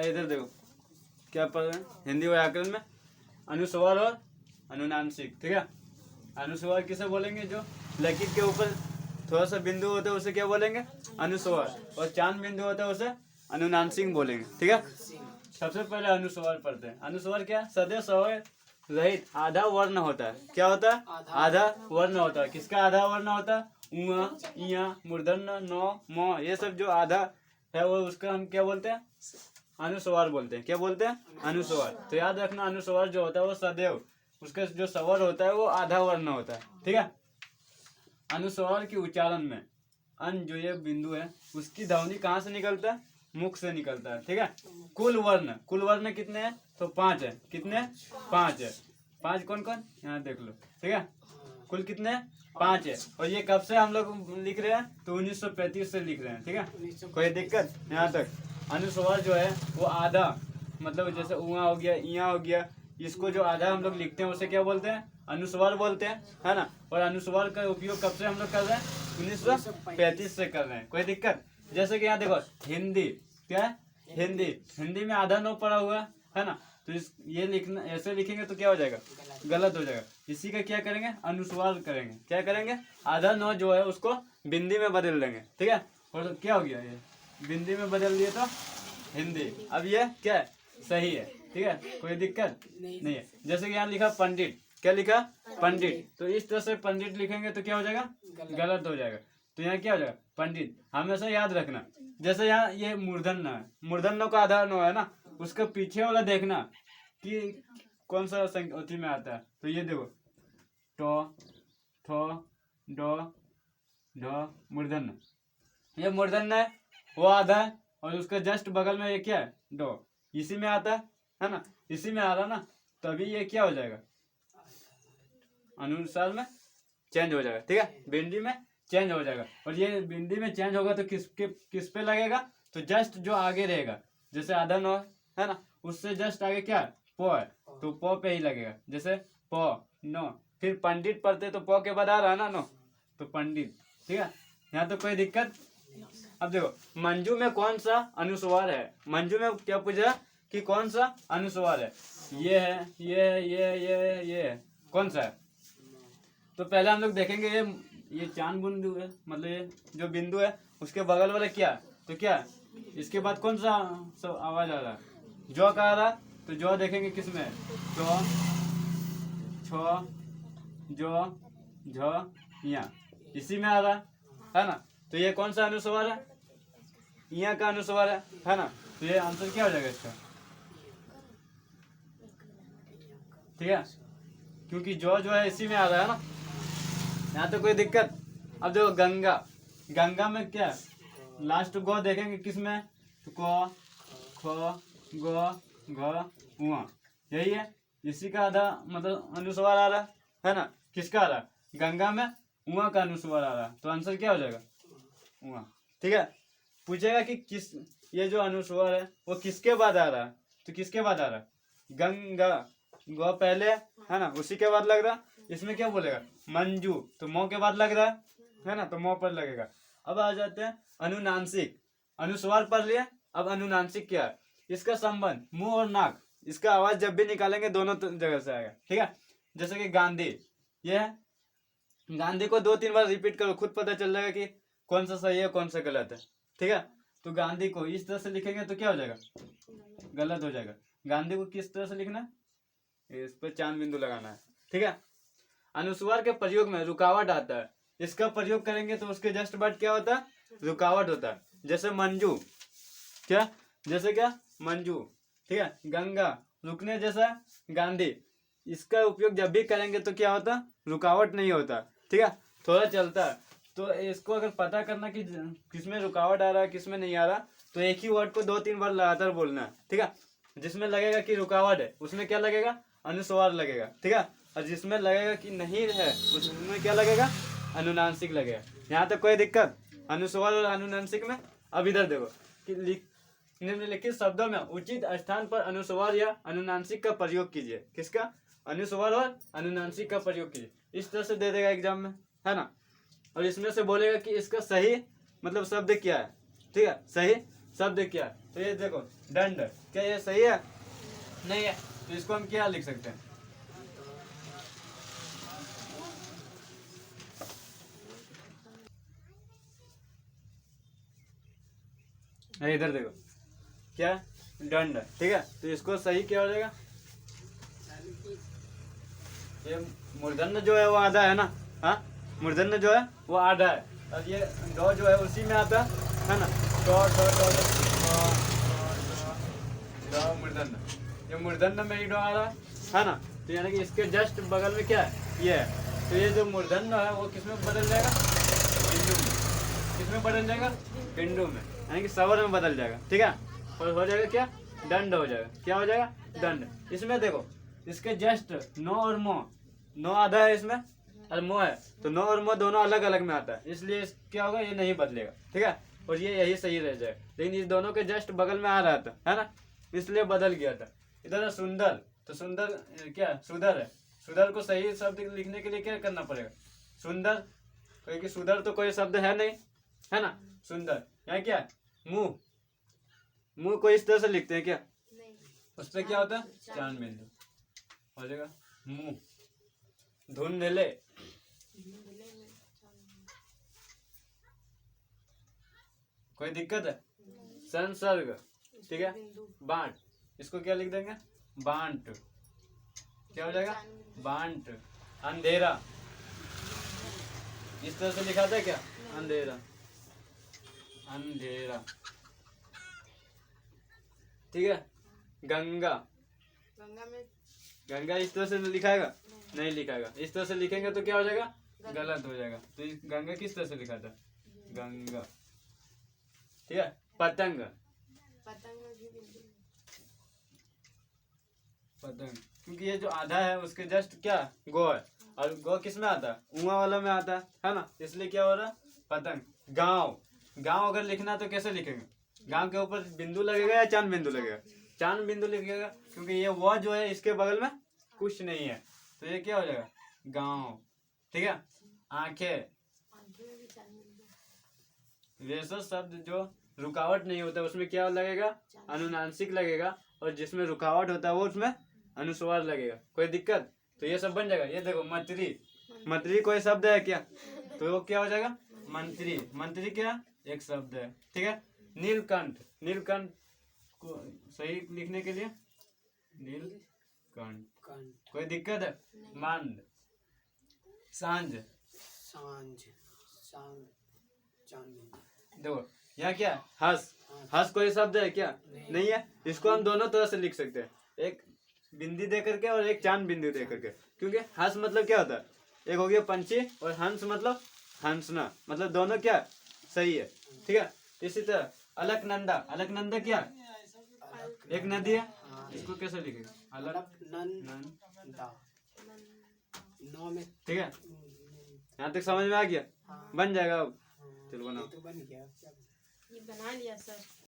इधर देखो क्या पढ़ रहे हैं हिंदी व्याकरण में, अनुस्वार और अनुनासिक। ठीक है, अनुस्वार किसे बोलेंगे? जो लकीर के ऊपर थोड़ा सा बिंदु होता है उसे क्या बोलेंगे? अनुस्वार। और चांद बिंदु होता है उसे अनुनासिक बोलेंगे। ठीक है, सबसे पहले अनुस्वार पढ़ते हैं। अनुस्वार क्या? सदैव स्वर रहित आधा वर्ण होता है। क्या होता है? आधा वर्ण होता है। किसका आधा वर्ण होता है? उआ, इया, मूर्धन्य, नौ, म, ये सब जो आधा है वो उसका हम क्या बोलते हैं? अनुस्वार बोलते हैं। क्या बोलते हैं? अनुस्वार। तो याद रखना, अनुस्वार जो होता है वो सदैव उसका जो स्वर होता है वो आधा वर्ण होता है। ठीक है, अनुस्वार की उच्चारण में अन जो ये बिंदु है उसकी ध्वनि कहाँ से निकलता है? मुख से निकलता है। ठीक है, कुल वर्ण कितने हैं? तो 5 है। कितने? 5 है। 5 कौन कौन? यहाँ देख लो। ठीक है, कुल कितने? 5 है। और ये कब से हम लोग लिख रहे हैं? तो 1935 से लिख रहे हैं। ठीक है, कोई दिक्कत? यहाँ तक अनुस्वार जो है वो आधा, मतलब जैसे उआ हो गया, इया हो गया, इसको जो आधा हम लोग लिखते हैं उसे क्या बोलते हैं? अनुस्वार बोलते हैं, है ना। और अनुस्वार का उपयोग कब से हम लोग कर रहे हैं? 1935 से कर रहे हैं। कोई दिक्कत? जैसे कि यहाँ देखो हिंदी, क्या है? हिंदी में आधा नो पड़ा हुआ है ना, तो ये लिखना ऐसे लिखेंगे तो क्या हो जाएगा? गलत हो जाएगा। इसी का क्या करेंगे? अनुस्वार करेंगे। क्या करेंगे? आधा नो जो है उसको बिंदी में बदल देंगे। ठीक है, और तो क्या हो गया? ये बिंदी में बदल दिए तो हिंदी। अब ये क्या है? सही है। ठीक है, कोई दिक्कत नहीं है। जैसे कि यहाँ लिखा पंडित, क्या लिखा? पंडित। तो इस तरह से पंडित लिखेंगे तो क्या हो जाएगा? गलत हो जाएगा। तो यहाँ क्या हो जाएगा? पंडित। हमेशा याद रखना, जैसे यहाँ ये मूर्धन्य है, मूर्धन्य का आधा नो है ना, उसका पीछे वाला देखना कि कौन सा संख्या में आता है। तो ये देखो टो, ठो, डो, ढो, मूर्धन्य। ये मूर्धन्य है, वो आधा है, और उसका जस्ट बगल में ये क्या है? डो। इसी में आता है ना, इसी में आ रहा ना, तभी ये क्या हो जाएगा? अनुसार में चेंज हो जाएगा। ठीक है, बिंदी में चेंज हो जाएगा। और ये बिंदी में चेंज होगा तो किस पे लगेगा? तो जस्ट जो आगे रहेगा, जैसे आधा नो है ना, उससे जस्ट आगे क्या है? पो है, तो पो पे ही लगेगा। जैसे पो, नो, फिर पंडित पढ़ते तो पो के बाद आ रहा है ना नो, तो पंडित। ठीक है, यहाँ तो कोई दिक्कत? अब देखो मंजू में कौन सा अनुस्वार है? मंजू में क्या पूछा कि कौन सा अनुस्वार है? ये है, ये है, कौन सा है? तो पहले हम लोग देखेंगे ये चांद बिंदु है, मतलब ये जो बिंदु है उसके बगल वाला क्या है? तो क्या है? इसके बाद कौन सा सब आवाज आ रहा है? जो का आ रहा है, तो जो देखेंगे किसमें है? जो, छो, जो, झ, या, इसी में आ रहा है ना। तो ये कौन सा अनुस्वार है? यहाँ का अनुस्वार है ना। तो ये आंसर क्या हो जाएगा इसका? ठीक है, क्योंकि जो है इसी में आ रहा है ना। यहाँ तो कोई दिक्कत? अब देखो गंगा, गंगा में क्या है? लास्ट गो देखेंगे किसमें? तो को, खो, गो, घ, उआ, यही है। इसी का आधा मतलब अनुस्वार आ रहा है ना। किसका आ रहा है? गंगा में उआ का अनुस्वार आ रहा है, तो आंसर क्या हो जाएगा? उआ। ठीक है, पूछेगा कि किस, ये जो अनुस्वार है वो किसके बाद आ रहा है? तो किसके बाद आ रहा है? गंगा, गो पहले है ना, उसी के बाद लग रहा। इसमें क्या बोलेगा? मंजू, तो मो के बाद लग रहा है ना, तो मो पर लगेगा। अब आ जाते हैं अनुनासिक। अनुस्वार पढ़ लिया, अब अनुनासिक क्या है? इसका संबंध मुंह और नाक, इसका आवाज जब भी निकालेंगे दोनों जगह से आएगा। ठीक है, जैसे कि गांधी, ये है, गांधी को 2-3 बार रिपीट करो, खुद पता चल जाएगा कि कौन सा सही है कौन सा गलत है। ठीक है, तो गांधी को इस तरह से लिखेंगे तो क्या हो जाएगा? गलत हो जाएगा। गांधी को किस तरह से लिखना है? इस पर चांद बिंदु लगाना है। ठीक है, अनुस्वार के प्रयोग में रुकावट आता है, इसका प्रयोग करेंगे तो उसके जस्ट बाद क्या होता है? रुकावट होता है। जैसे मंजू, क्या? जैसे क्या? मंजू। ठीक है, गंगा, रुकने जैसा गांधी। इसका उपयोग जब भी करेंगे तो क्या होता? रुकावट नहीं होता। ठीक है, थोड़ा चलता है। तो इसको अगर पता करना कि किसमें रुकावट आ रहा है किसमें नहीं आ रहा, तो एक ही वर्ड को 2-3 बार लगातार बोलना है। ठीक है, जिसमें लगेगा कि रुकावट है उसमें क्या लगेगा? अनुस्वार लगेगा। ठीक है, और जिसमें लगेगा कि नहीं है उसमें क्या लगेगा? अनुनासिक लगेगा। यहाँ तक कोई दिक्कत? अनुस्वार और अनुनासिक में। अब इधर देखो कि निम्नलिखित शब्दों में उचित स्थान पर अनुस्वार या अनुनासिक का प्रयोग कीजिए। किसका? अनुस्वार और अनुनासिक का प्रयोग कीजिए। इस तरह से दे देगा एग्जाम में, है ना। और इसमें से बोलेगा कि इसका सही मतलब शब्द क्या है। ठीक है, सही शब्द क्या? तो ये देखो दंड, क्या ये सही है? नहीं है। तो इसको हम क्या लिख सकते हैं? इधर देखो क्या दंड, ठीक है। तो इसको सही क्या हो जाएगा? ये मूर्धन्य जो है वो आधा है ना, हाँ मूर्धन्य जो है वो आधा है, और ये डॉ जो है उसी में आता है ना, डॉ डॉ डॉ डॉ मूर्धन्य, ये मूर्धन्य में ही डॉ आ रहा है ना। तो यानी कि इसके जस्ट बगल में क्या है? ये है। तो ये जो मूर्धन्य है वो किस में बदल जाएगा? बिंदु में। किस में बदल जाएगा? बिंदु में, यानी कि स्वर में बदल जाएगा, ठीक है। और हो जाएगा क्या? दंड हो जाएगा। क्या हो जाएगा? दंड। इसमें देखो इसके जस्ट नो और मो, नो आधा है इसमें और मो है, तो नो और मो दोनों अलग अलग में आता है, इसलिए क्या होगा? ये नहीं बदलेगा, ठीक है। और ये यही सही रह जाएगा, लेकिन इस दोनों के जस्ट बगल में आ रहा था, है ना, इसलिए बदल गया था। इधर है सुंदर, तो सुंदर क्या? सुधर है। सुधर को सही शब्द लिखने के लिए क्या करना पड़ेगा? सुंदर, क्योंकि सुधर तो कोई शब्द है नहीं, है ना। सुंदर यहाँ क्या है? मुंह, मुंह को इस तरह से लिखते हैं क्या? उस पर क्या होता है? चांद बिंदु हो जाएगा। मुंह, धुंधले, कोई दिक्कत है? संसर्ग, ठीक है। बांट, इसको क्या लिख देंगे? बांट, क्या हो जाएगा? बांट। अंधेरा, इस तरह से लिखा था क्या? अंधेरा, अंधेरा, ठीक है। गंगा, गंगा में गंगा इस तरह से लिखाएगा? नहीं लिखाएगा। इस तरह से लिखेंगे तो क्या हो जाएगा? गलत हो जाएगा। तो गंगा किस तरह से लिखा था? गंगा, ठीक है। पतंग, पतंग में भी बिंदु है। पतंग, क्योंकि ये जो आधा है उसके जस्ट क्या? गो है, और गो किस में आता है? ऊआ वाला में आता है ना, इसलिए क्या हो रहा है? पतंग। गांव, गांव अगर लिखना तो कैसे लिखेंगे? गांव के ऊपर बिंदु लगेगा या चांद बिंदु लगेगा? चांद बिंदु लिखिएगा, क्योंकि ये वो जो है इसके बगल में कुछ नहीं है, तो ये क्या हो जाएगा? गांव, ठीक है। आंखें, आंखें में भी चांद बिंदु है। वैसा शब्द जो रुकावट नहीं होता उसमें क्या लगेगा? अनुनासिक लगेगा, और जिसमें रुकावट होता है वो उसमें अनुस्वार लगेगा। कोई दिक्कत? तो ये सब बन जाएगा। ये देखो मंत्री, मंत्री कोई शब्द है क्या? तो वो क्या हो जाएगा? मंत्री, मंत्री क्या? एक शब्द है, ठीक है। नीलकंठ, नीलकंठ को सही लिखने के लिए नीलकंठ, कोई दिक्कत है? मंद, सांझ, सांझ, सांझ, चांद, देखो यहाँ क्या है? हंस, हंस कोई शब्द है क्या? नहीं है। इसको हम दोनों तरह से लिख सकते हैं, एक बिंदी दे करके और एक चांद बिंदु दे करके, क्योंकि हंस मतलब क्या होता है? एक हो गया पंछी, और हंस मतलब हंसना, मतलब दोनों क्या सही है, ठीक है। इसी तरह अलकनंदा, अलकनंदा क्या? एक नदी है, इसको कैसे लिखेंगे? अलकनंदा, नौ में, ठीक है। यहाँ तक समझ में आ गया? बन जाएगा अब, चलो बनाओ। तो बन गया। ये बना लिया सर।